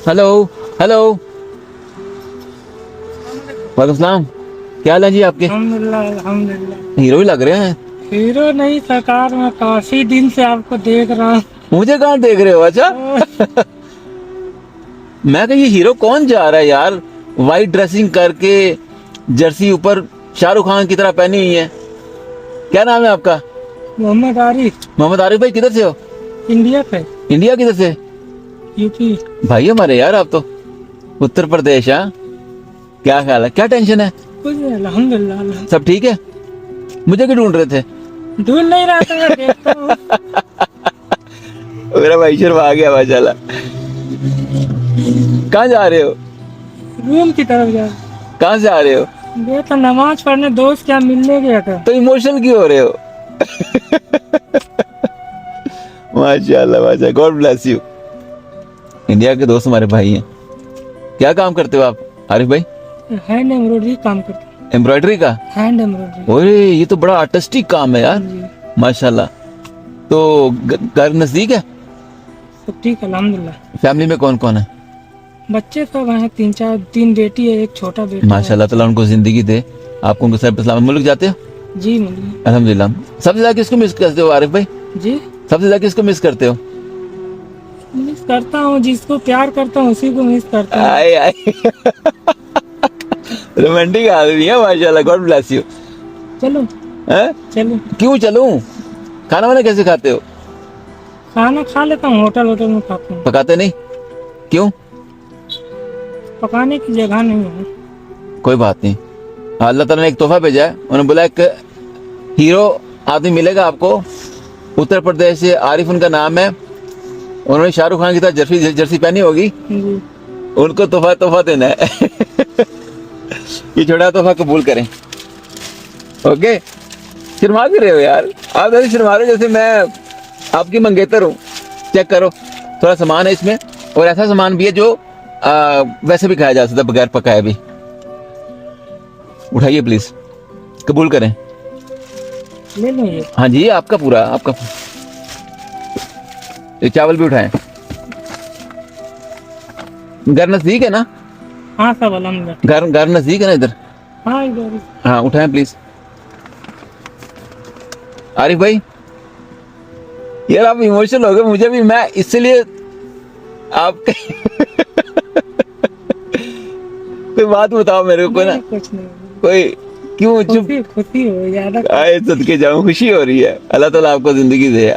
Hello hello, वालेकुम सलाम। क्या हाल है जी आपके? अल्हम्दुलिल्लाह अल्हम्दुलिल्लाह। हीरो ही लग रहे हैं। हीरो नहीं सरकार, मैं काफी दिन से आपको देख रहा हूँ। मुझे कहाँ देख रहे हो? अच्छा मैं कहा ये हीरो कौन जा रहा है यार, वाइट ड्रेसिंग करके, जर्सी ऊपर शाहरुख खान की तरह पहनी हुई है। क्या नाम है आपका? मोहम्मद आरिफ। मोहम्मद आरिफ भाई, किधर से हो? इंडिया पे। इंडिया किधर से? यूपी। भाई हमारे यार, आप तो उत्तर प्रदेश। हाँ, क्या ख्याल है, क्या टेंशन है? कुछ नहीं, अल्हम्दुलिल्लाह अल्हम्दुलिल्लाह। सब ठीक है? मुझे क्यों ढूंढ रहे थे? ढूंढ नहीं रहा था, मैं देखता हूँ। मेरा भाई शर्मा आ गया माशाल्लाह। कहाँ जा रहे हो? रूम की तरफ जा। कहाँ से आ रहे हो? गया था नमाज पढ़ने, दोस्त क्या मिलने गया था। तो इमोशनल क्यों हो रहे हो? माशाल्लाह माशाल्लाह, गॉड ब्लेस यू। इंडिया के दोस्त हमारे भाई हैं। क्या काम करते हो आप आरिफ भाई? हैंड एम्ब्रॉयडरी काम करता हूँ। एम्ब्रॉयडरी का? Hand embroidery. ओए ये तो बड़ा आर्टिस्टिक काम है यार, जी। माशाल्लाह। तो घर नजदीक है? सब ठीक है अल्हम्दुलिल्लाह। फैमिली में कौन कौन है? बच्चे सब हैं, तीन बेटी है, एक छोटा बेटा है। माशाल्लाह ताला उनको जिंदगी दे, आपको उनके सर पे सलामत। मुल्क जाते हो? जी मिलिए। अल्हम्दुलिल्लाह। सबसे ज्यादा किसको मिस करते हो आरिफ भाई? जी सबसे ज्यादा किसको मिस करते हो? मिस करता हूँ, जिसको प्यार करता हूँ उसी को मिस करता हूँ। आए आए रोमांटिक आदमी है माशाल्लाह, गॉड ब्लेस यू। चलो हैं? चलो। क्यों चलूं? खाना वाना कैसे खाते हो? खाना खा लेता हूँ, होटल में खाता हूँ। पकाते नहीं? क्यों? पकाने की जगह नहीं है। कोई बात नहीं, अल्लाह ताला ने एक तोहफा भेजा है। उन्होंने बोला एक हीरो आदमी मिलेगा आपको, उत्तर प्रदेश से, आरिफ उनका नाम है। उन्होंने शाहरुख खान की तरह जर्सी जर्सी पहनी होगी। जी। उनको तोहफा देना है। ये छोटा तोहफा कबूल करें। ओके। शर्मा क्यों रहे हो यार? आप ऐसे शर्मा रहे हो जैसे मैं आपकी मंगेतर हूँ। चेक करो, थोड़ा सामान है इसमें, और ऐसा सामान भी है जो वैसे भी खाया जा सकता है, बगैर पकाए भी। उठाइए प्लीज, कबूल करें। ले लो ये। हाँ जी, आपका पूरा, आपका। ये चावल भी उठाएं। घर नजदीक है ना? हाँ सब अल्हम्दुलिल्लाह। घर नजदीक है ना इधर? हाँ इधर। हाँ उठाएं प्लीज। आरिफ भाई यार, आप इमोशनल हो गए, मुझे भी, मैं इसलिए आप कोई बात बताओ मेरे को, कोई ना, नहीं, कुछ नहीं। कोई, क्यों चुप? खुशी खुशी हो ज्यादा। आए सदके जाऊं, खुशी हो रही है। अल्लाह ताला आपको जिंदगी दे।